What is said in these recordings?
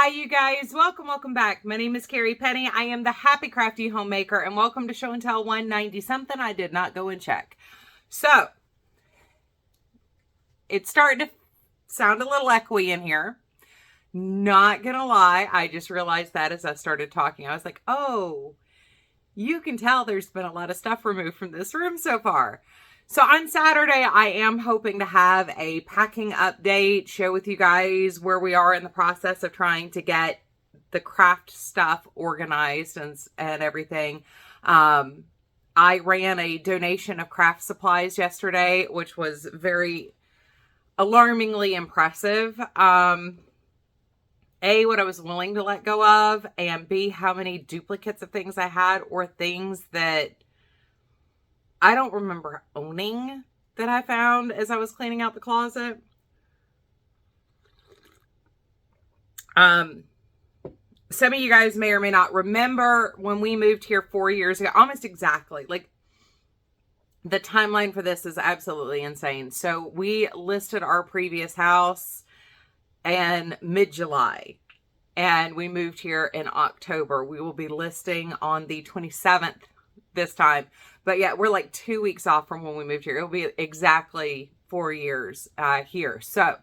Hi you guys, welcome back. My name is Carrie Penny. I am the Happy Crafty Homemaker and welcome to Show and Tell 190 something. I did not go and check. So, it's starting to sound a little echoey in here. Not gonna lie, I just realized that as I started talking. I was like, oh, you can tell there's been a lot of stuff removed from this room so far. So on Saturday, I am hoping to have a packing update, share with you guys where we are in the process of trying to get the craft stuff organized and everything. I ran a donation of craft supplies yesterday, which was very alarmingly impressive. A, what I was willing to let go of, and B, how many duplicates of things I had or things that I don't remember owning that I found as I was cleaning out the closet. Some of you guys may or may not remember when we moved here 4 years ago, almost exactly. Like, the timeline for this is absolutely insane. So we listed our previous house in mid-July and we moved here in October. We will be listing on the 27th this time. But yeah, we're like 2 weeks off from when we moved here. It'll be exactly 4 years here. So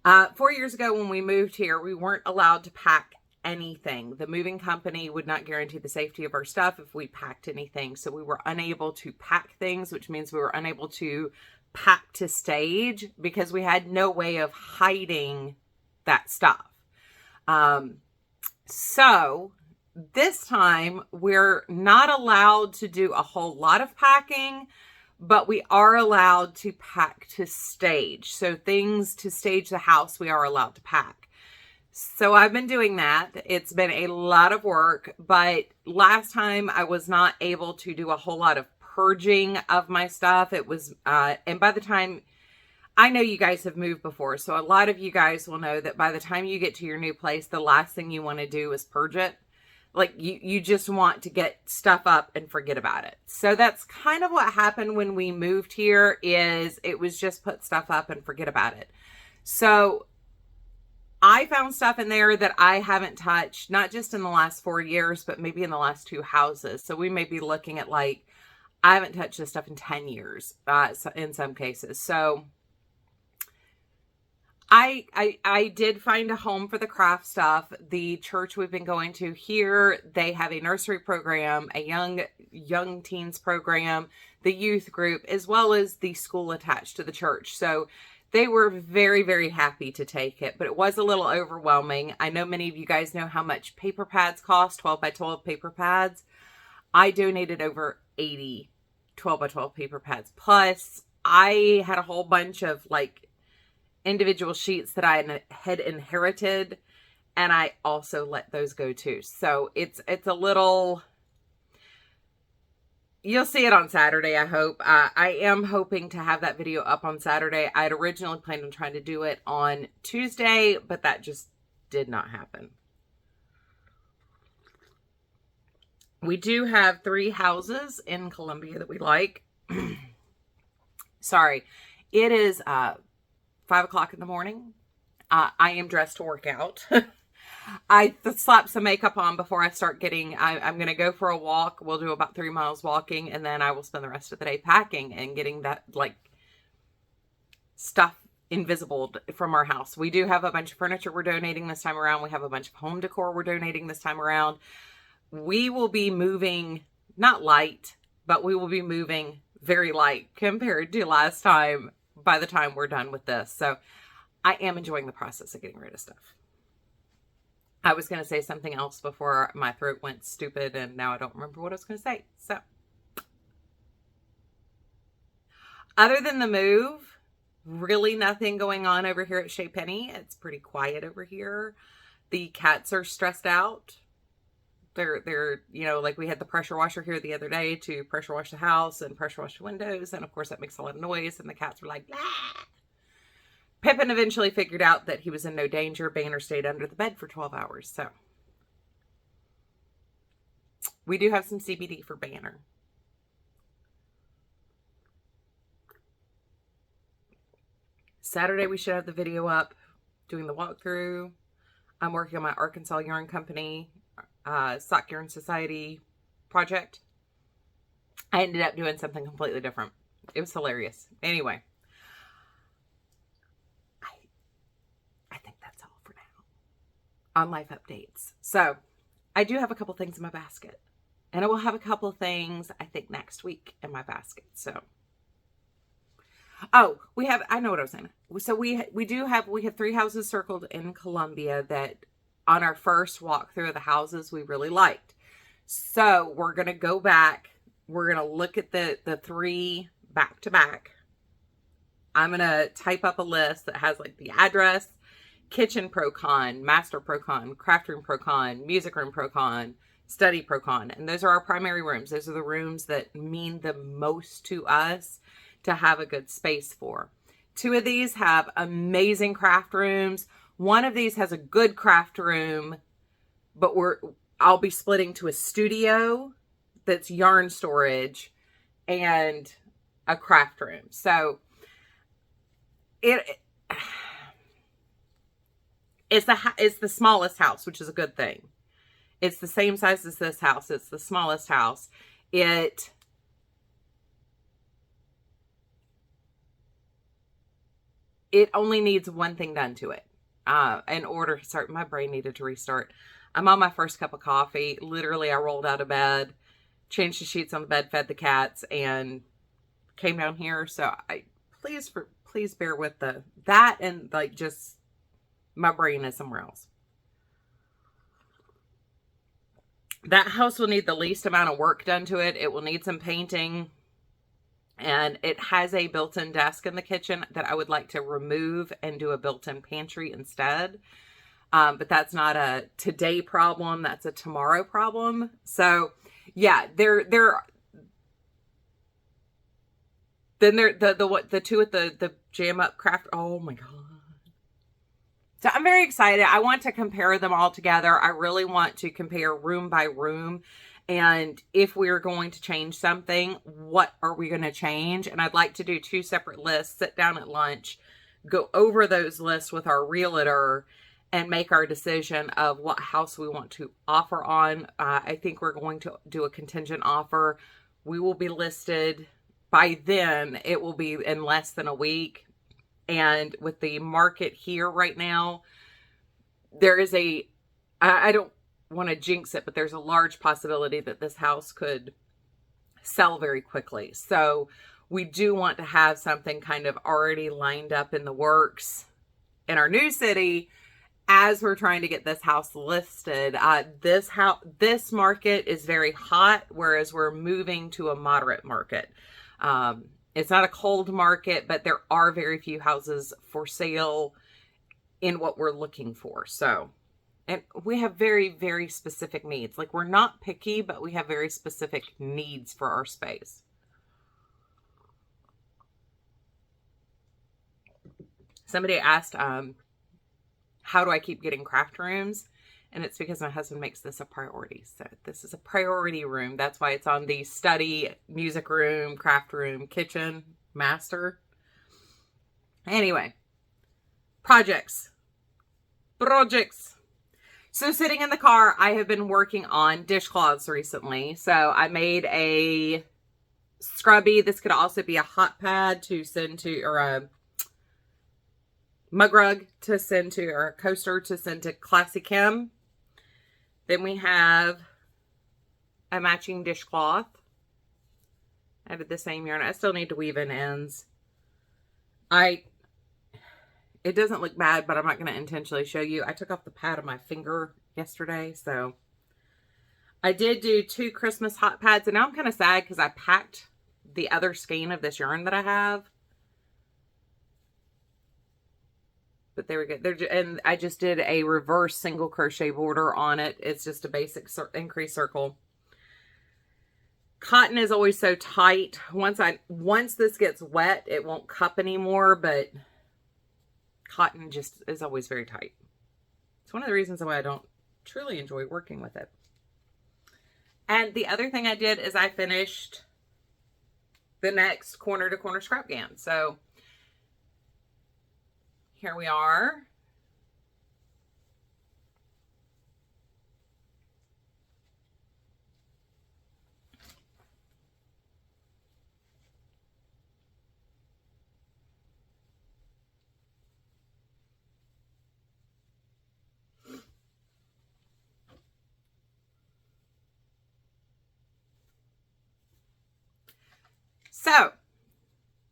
4 years ago when we moved here, we weren't allowed to pack anything. The moving company would not guarantee the safety of our stuff if we packed anything. So we were unable to pack things, which means we were unable to pack to stage because we had no way of hiding that stuff. So this time we're not allowed to do a whole lot of packing, but we are allowed to pack to stage. So things to stage the house, we are allowed to pack. So I've been doing that. It's been a lot of work, but last time I was not able to do a whole lot of purging of my stuff. It was, and by the time, I know you guys have moved before, so a lot of you guys will know that by the time you get to your new place, the last thing you want to do is purge it. Like, you just want to get stuff up and forget about it. So that's kind of what happened when we moved here, is it was just put stuff up and forget about it. So I found stuff in there that I haven't touched, not just in the last 4 years, but maybe in the last 2 houses. So we may be looking at, like, I haven't touched this stuff in 10 years in some cases. So I did find a home for the craft stuff. The church we've been going to here, they have a nursery program, a young teens program, the youth group, as well as the school attached to the church. So they were very, very happy to take it, but it was a little overwhelming. I know many of you guys know how much paper pads cost, 12 by 12 paper pads. I donated over 80 12 by 12 paper pads. Plus, I had a whole bunch of, like, individual sheets that I had inherited, and I also let those go too. So it's a little, you'll see it on Saturday, I hope. I am hoping to have that video up on Saturday. I had originally planned on trying to do it on Tuesday, but that just did not happen. We do have 3 houses in Columbia that we like. Sorry. It is 5 o'clock in the morning. I am dressed to work out. I slap some makeup on before I start getting, I'm going to go for a walk. We'll do about 3 miles walking, and then I will spend the rest of the day packing and getting that, like, stuff invisible from our house. We do have a bunch of furniture we're donating this time around. We have a bunch of home decor we're donating this time around. We will be moving, not light, but we will be moving very light compared to last time by the time we're done with this. So I am enjoying the process of getting rid of stuff. I was going to say something else before my throat went stupid, and now I don't remember what I was going to say. So other than the move, really nothing going on over here at Chez Penny. It's pretty quiet over here. The cats are stressed out. They're, you know, like, we had the pressure washer here the other day to pressure wash the house and pressure wash the windows. And of course that makes a lot of noise, and the cats were like, ah! Pippin eventually figured out that he was in no danger. Banner stayed under the bed for 12 hours. So we do have some CBD for Banner. Saturday we should have the video up doing the walkthrough. I'm working on my Arkansas Yarn Company, Sock Yarn Society project. I ended up doing something completely different. It was hilarious. Anyway, I think that's all for now on life updates. So I do have a couple things in my basket, and I will have a couple of things I think next week in my basket. So, oh, I know what I was saying. So we have 3 houses circled in Columbia that on our first walk through of the houses we really liked. So we're going to go back. We're going to look at the 3 back to back. I'm going to type up a list that has like the address, kitchen pro-con, master pro-con, craft room pro-con, music room pro-con, study pro-con. And those are our primary rooms. Those are the rooms that mean the most to us to have a good space for. 2 of these have amazing craft rooms. 1 of these has a good craft room, but I'll be splitting to a studio that's yarn storage and a craft room. So it's the smallest house, which is a good thing. It's the same size as this house. It's the smallest house. It only needs one thing done to it in order to start. My brain needed to restart. I'm on my first cup of coffee. Literally, I rolled out of bed, changed the sheets on the bed, fed the cats, and came down here. So please bear with that and like just my brain is somewhere else. That house will need the least amount of work done to it. It will need some painting, and it has a built-in desk in the kitchen that I would like to remove and do a built-in pantry instead. But that's not a today problem. That's a tomorrow problem. So yeah, the 2 at the jam up craft. Oh my God. So I'm very excited. I want to compare them all together. I really want to compare room by room. And if we're going to change something, what are we going to change? And I'd like to do 2 separate lists, sit down at lunch, go over those lists with our realtor, and make our decision of what house we want to offer on. I think we're going to do a contingent offer. We will be listed by then. It will be in less than a week. And with the market here right now, there is I don't want to jinx it, but there's a large possibility that this house could sell very quickly. So we do want to have something kind of already lined up in the works in our new city as we're trying to get this house listed. This market is very hot, whereas we're moving to a moderate market. It's not a cold market, but there are very few houses for sale in what we're looking for. So, and we have very, very specific needs. Like, we're not picky, but we have very specific needs for our space. Somebody asked, how do I keep getting craft rooms? And it's because my husband makes this a priority. So this is a priority room. That's why it's on the study, music room, craft room, kitchen, master. Anyway, projects. So sitting in the car, I have been working on dishcloths recently. So I made a scrubby. This could also be a hot pad to send to, or a mug rug to send to, or a coaster to send to Classy Kim. Then we have a matching dishcloth. I did the same yarn. I still need to weave in ends. It doesn't look bad, but I'm not going to intentionally show you. I took off the pad of my finger yesterday, so I did do 2 Christmas hot pads, and now I'm kind of sad because I packed the other skein of this yarn that I have. But there we go. And I just did a reverse single crochet border on it. It's just a basic increase circle. Cotton is always so tight. Once this gets wet, it won't cup anymore, but cotton just is always very tight. It's one of the reasons why I don't truly enjoy working with it. And the other thing I did is I finished the next corner to corner scrap gown. So here we are. So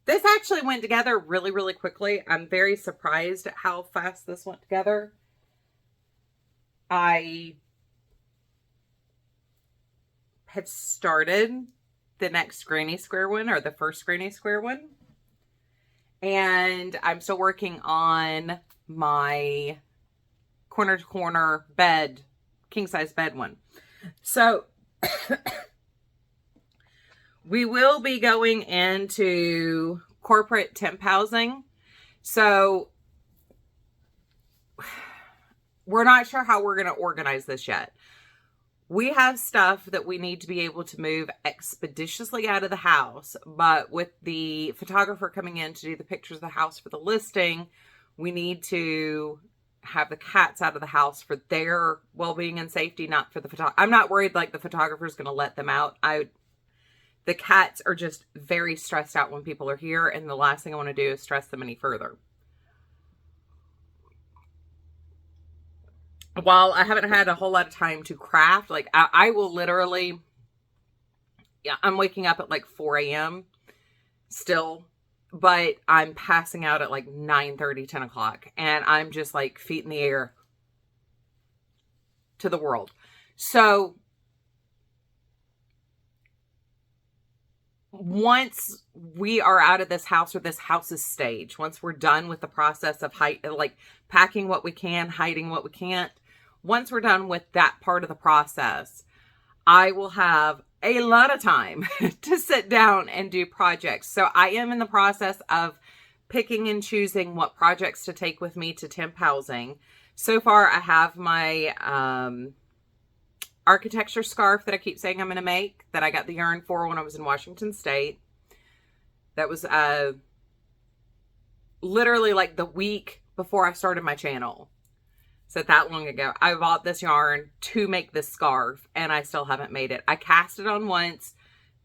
this actually went together really, really quickly. I'm very surprised at how fast this went together. I had started the next granny square one, or the first granny square one. And I'm still working on my corner to corner bed, king size bed one. So we will be going into corporate temp housing. So we're not sure how we're going to organize this yet. We have stuff that we need to be able to move expeditiously out of the house, but with the photographer coming in to do the pictures of the house for the listing, we need to have the cats out of the house for their well-being and safety, not for the photographer. I'm not worried like the photographer is going to let them out. The cats are just very stressed out when people are here, and the last thing I want to do is stress them any further. While I haven't had a whole lot of time to craft, like I will literally, yeah, I'm waking up at like 4 a.m. still, but I'm passing out at like 9:30, 10 o'clock, and I'm just like feet in the air to the world. So once we are out of this house, or this house's stage, once we're done with the process of like packing what we can, hiding what we can't, once we're done with that part of the process, I will have a lot of time to sit down and do projects. So I am in the process of picking and choosing what projects to take with me to temp housing. So far, I have my architecture scarf that I keep saying I'm going to make, that I got the yarn for when I was in Washington State. That was literally like the week before I started my channel. So that long ago, I bought this yarn to make this scarf, and I still haven't made it. I cast it on once,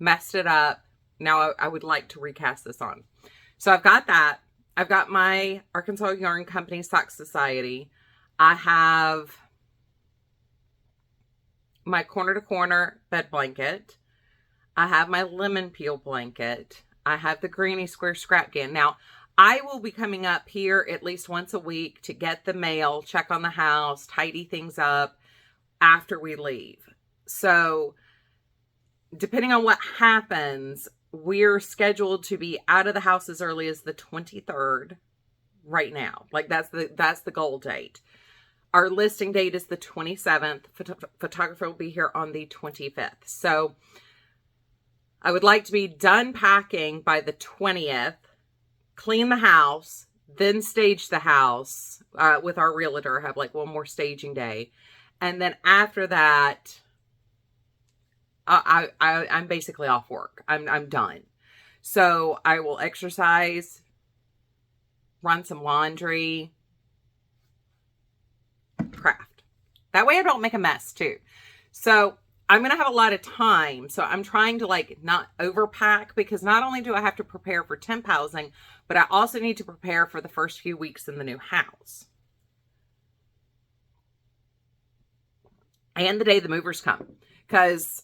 messed it up. Now I would like to recast this on. So I've got that. I've got my Arkansas Yarn Company Sock Society. I have my corner to corner bed blanket. I have my lemon peel blanket. I have the Granny Square scrap can. Now, I will be coming up here at least once a week to get the mail, check on the house, tidy things up after we leave. So depending on what happens, we're scheduled to be out of the house as early as the 23rd right now. Like that's the goal date. Our listing date is the 27th. Photographer will be here on the 25th. So I would like to be done packing by the 20th, clean the house, then stage the house with our realtor. Have like one more staging day. And then after that, I'm basically off work. I'm done. So I will exercise, run some laundry, craft. That way I don't make a mess too. So I'm going to have a lot of time. So I'm trying to like not overpack, because not only do I have to prepare for temp housing, but I also need to prepare for the first few weeks in the new house. And the day the movers come, because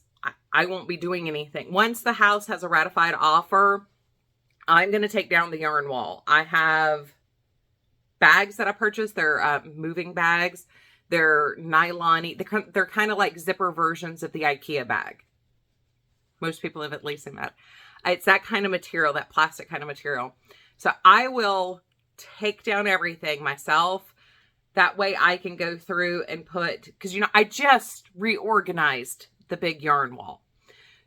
I won't be doing anything. Once the house has a ratified offer, I'm going to take down the yarn wall. I have bags that I purchased. They're moving bags. They're nylon-y. They're kind of like zipper versions of the IKEA bag. Most people have at least seen that. It's that kind of material, that plastic kind of material. So I will take down everything myself. That way I can go through and put, because, you know, I just reorganized the big yarn wall.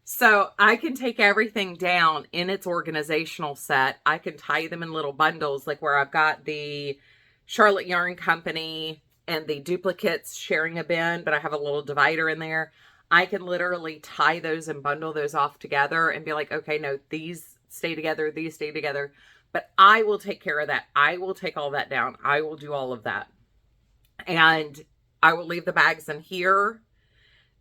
So I can take everything down in its organizational set. I can tie them in little bundles, like where I've got the Charlotte Yarn Company and the duplicates sharing a bin, but I have a little divider in there. I can literally tie those and bundle those off together and be like, okay, no, these stay together, these stay together. But I will take care of that. I will take all that down. I will do all of that. And I will leave the bags in here.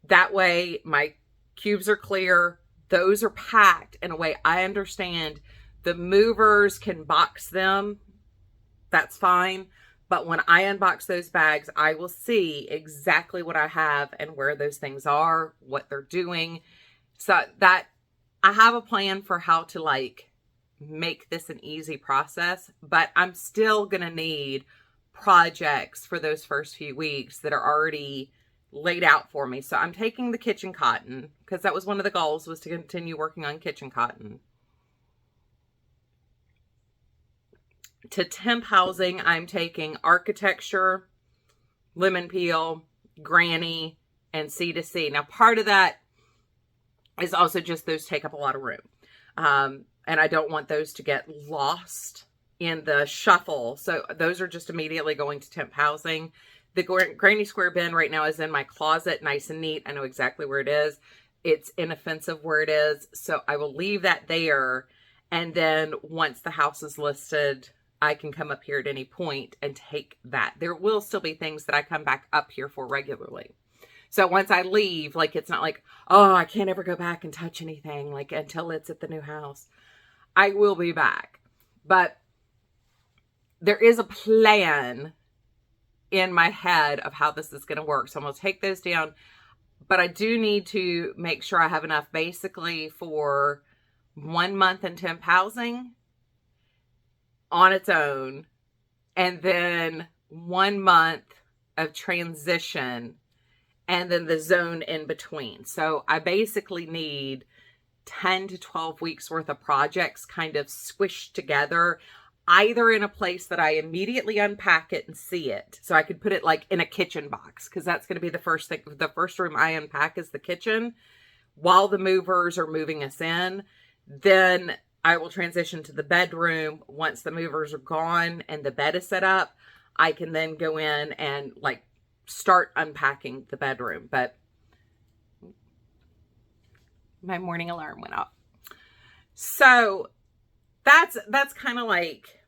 That way my cubes are clear. Those are packed in a way I understand. The movers can box them. That's fine. But when I unbox those bags, I will see exactly what I have and where those things are, what they're doing. So that I have a plan for how to like make this an easy process, but I'm still going to need projects for those first few weeks that are already laid out for me. So I'm taking the kitchen cotton because that was one of the goals, was to continue working on kitchen cotton. To temp housing, I'm taking architecture, lemon peel, granny, and C2C. Now, part of that is also just those take up a lot of room. And I don't want those to get lost in the shuffle. So those are just immediately going to temp housing. The granny square bin right now is in my closet, nice and neat. I know exactly where it is. It's inoffensive where it is. So I will leave that there. And then once the house is listed, I can come up here at any point and take that. There will still be things that I come back up here for regularly. So once I leave, like, it's not like, oh, I can't ever go back and touch anything, like, until it's at the new house. I will be back. But there is a plan in my head of how this is going to work. So I'm going to take those down. But I do need to make sure I have enough basically for 1 month in temp housing on its own. And then 1 month of transition. And then the zone in between. So I basically need 10 to 12 weeks worth of projects kind of squished together, either in a place that I immediately unpack it and see it. So I could put it like in a kitchen box, because that's going to be the first thing. The first room I unpack is the kitchen while the movers are moving us in. Then I will transition to the bedroom. Once the movers are gone and the bed is set up, I can then go in and like start unpacking the bedroom. But my morning alarm went off. So that's kind of like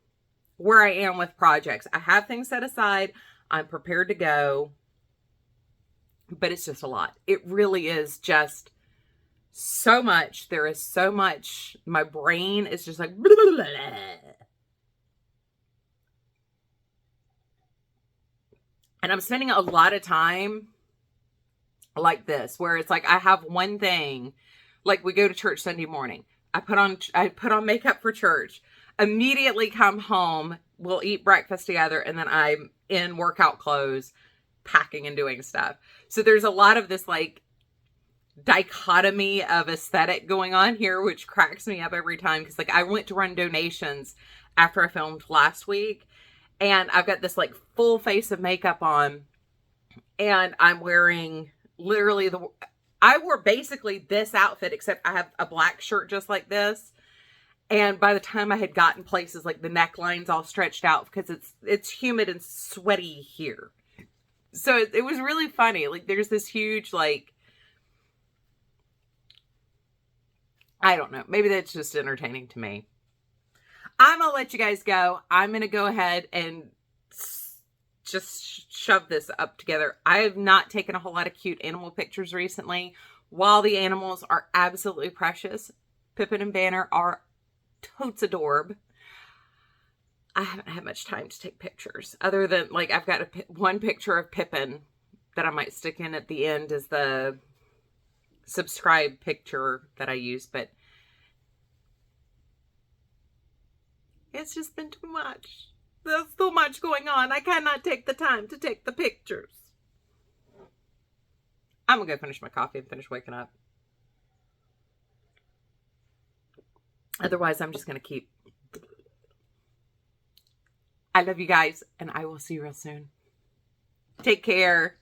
where I am with projects. I have things set aside. I'm prepared to go, but it's just a lot. It really is just so much. There is so much. My brain is just like, blah, blah, blah. And I'm spending a lot of time like this, where it's like I have one thing, like we go to church Sunday morning. I put on makeup for church, immediately come home, we'll eat breakfast together, and then I'm in workout clothes, packing and doing stuff. So there's a lot of this like dichotomy of aesthetic going on here, which cracks me up every time. Because like I went to run donations after I filmed last week, and I've got this like full face of makeup on, and I'm wearing literally I wore basically this outfit, except I have a black shirt just like this. And by the time I had gotten places, like the neckline's all stretched out because it's humid and sweaty here. So it was really funny. Like there's this huge, like, I don't know. Maybe that's just entertaining to me. I'm going to let you guys go. I'm going to go ahead and just shove this up together. I have not taken a whole lot of cute animal pictures recently. While the animals are absolutely precious, Pippin and Banner are totes adorable. I haven't had much time to take pictures, other than like I've got one picture of Pippin that I might stick in at the end as the subscribe picture that I use, but it's just been too much. There's so much going on. I cannot take the time to take the pictures. I'm going to go finish my coffee and finish waking up. Otherwise, I'm just going to keep. I love you guys, and I will see you real soon. Take care.